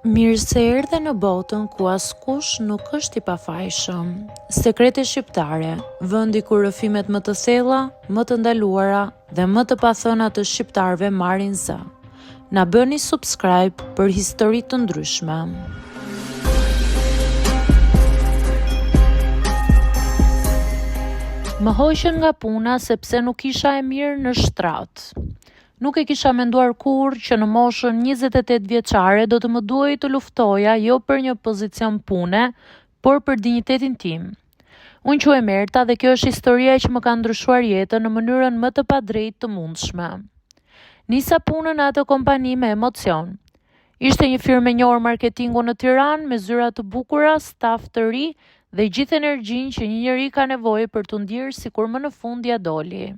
Mirë se erdhe në botën ku askush nuk është i pafajshëm. Sekrete shqiptare, vendi ku rrëfimet më të thella, më të ndaluara dhe më të pathëna të shqiptarëve marrin zë. Na bëni subscribe për histori të ndryshme. Më hoqën nga puna sepse nuk isha e mirë në shtrat. Nuk e kisha menduar kur që në moshën 28 vjeçare do të më duhej të luftoja jo për një pozicion pune, por për dinjitetin tim. Unë quaj Merta dhe kjo është historia që më ka ndryshuar jetën në mënyrën më të padrejtë të mundshme. Nisa punën në atë kompani me emocion. Ishte një firmë e njohur marketingu në Tiranë me zyra të bukura, staf të ri dhe gjithë energjinë që një njeri ka nevojë për të ndjerë sikur më në fund ja doli.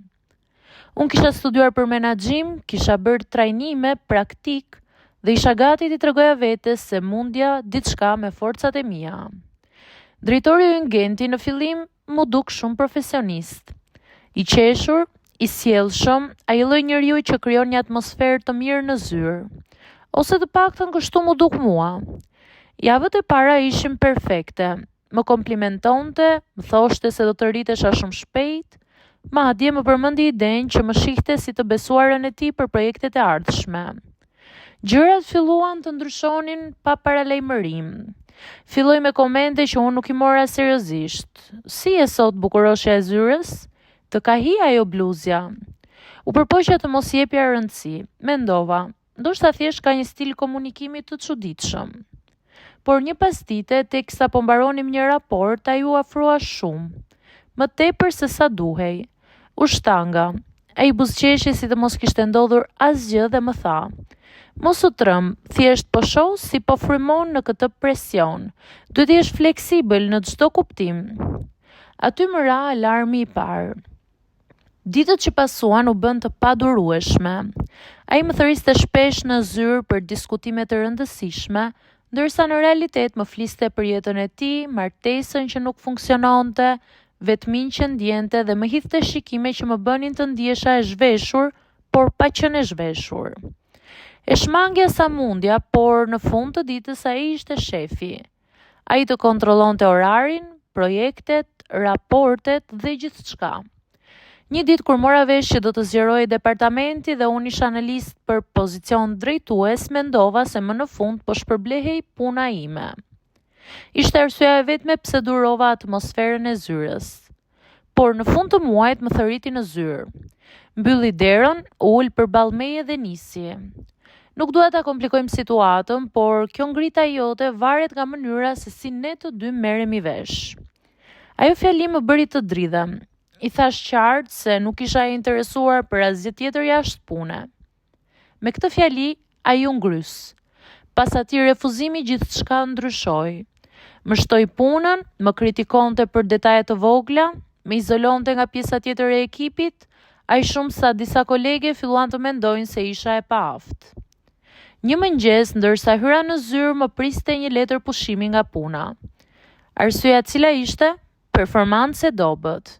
Unë kisha studuar për menaxhim, kisha bërë trajnime, praktik dhe isha gati t'i tregoja vetes se mundja diçka me forcat e mia. Drejtori ynë Genti në fillim mu duk shumë profesionist. I qeshur, i sjellshëm, ai lloj njeriu që krijon një atmosferë të mirë në zyrë. Ose të paktën kështu mu duk mua. Javët e para ishin perfekte. Më komplimentonte, më thoshte se do të rritesha shumë shpejt. Madje më përmendi idenë që më shihte si të besuarën e tij për projektet e ardhshme. Gjërat filluan të ndryshonin pa paralajmërim. Filloi me komente që unë nuk i mora seriozisht. Si e sot bukuroshja e zyrës? Të ka hi ajo bluzja. U përpoqja të mos jepja rëndësi. Mendova, ndoshta thjesht ka një stil komunikimi të çuditshëm. Por një pas dite, teksa po mbaronim një raport, ai u afrua shumë. Më tepër se sa duhej. U shtanga. Ai buzëqeshi si të mos kishte ndodhur asgjë dhe më tha: "Mos u trëm, thjesht po shoh si po frymon në këtë presion. Duhet të jesh fleksibël në çdo kuptim." Aty më ra alarmi i parë. Ditët që pasuan u bën të padurueshme. Ai më thëriste shpesh në zyrë për diskutime të rëndësishme, ndërsa në realitet më fliste për jetën e tij, martesën që nuk funksiononte, vetmin që ndjente dhe më hidhte shikime që më bënin të ndjesha e zhveshur, por pa qenë e zhveshur. E shmangja sa mundja, por në fund të ditës ai ishte shefi. Ai të kontrollonte orarin, projektet, raportet dhe gjithçka. Një ditë kur mora vesh që do të zgjerojë departamenti dhe unë isha në listë për pozicion drejtues, mendova se më në fund po shpërblehej puna ime. Ishte arsyeja e vetme pse durova atmosferën e zyrës. Por në fund të muajit më thëriti në zyrë. Mbylli derën, ul përballë meje dhe nisi. Nuk dua ta komplikojmë situatën, por kjo ngrita jote varet nga mënyra se si ne të dy merremi vesh. Ajo fjali më bëri të dridhem. I thash qartë se nuk isha e interesuar për asgjë tjetër jashtë pune. Me këtë fjali, ai u ngrys. Pas atij refuzimi gjithçka ndryshoi. Më shtoi punën, më kritikonte për detaje të vogla, më izolonte nga pjesa tjetër e ekipit, aq shumë sa disa kolege filluan të mendojnë se isha e paaftë. Një mëngjes, ndërsa hyra në zyrë, më priste një letër pushimi nga puna. Arsyeja cila ishte? Performancë e dobët.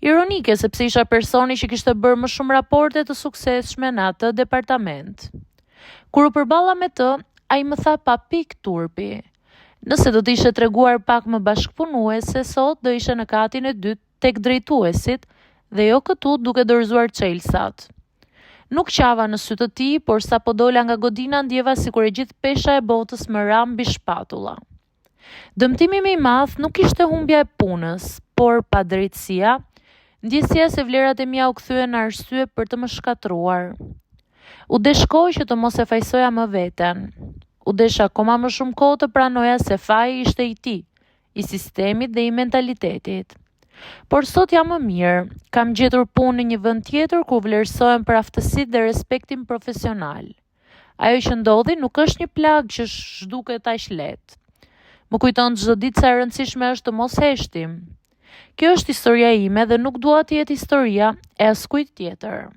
Ironike sepse isha personi që kishte bërë më shumë raporte të suksesshme në atë departament. Kur u përballa me të, ai më tha pa pikë turpi: "Nëse do të ishe treguar pak më bashkëpunuese, sot do ishe në katin e dytë tek drejtuesit dhe jo këtu duke dorëzuar çelësat." Nuk qava në sy të tij, por sa po dola nga godina ndjeva sikur e gjithë pesha e botës më ra mbi shpatulla. Dëmtimi më i madh nuk ishte humbja e punës, por padrejtësia, ndjesia se vlerat e mia u kthyen në arsye për të më shkatruar. U desh kohë që të mos e fajsoja më veten. U desh akoma më shumë kohë të pranoja se faji ishte i tij, i sistemit dhe i mentalitetit. Por sot jam më mirë, kam gjetur punë në një vend tjetër ku vlerësohem për aftësitë dhe respektin profesional. Ajo që ndodhi nuk është një plagë që zhduket aq lehtë. Më kujton çdo ditë sa e rëndësishme është të mos heshtim. Kjo është historia ime dhe nuk dua të jetë historia e askujt tjetër.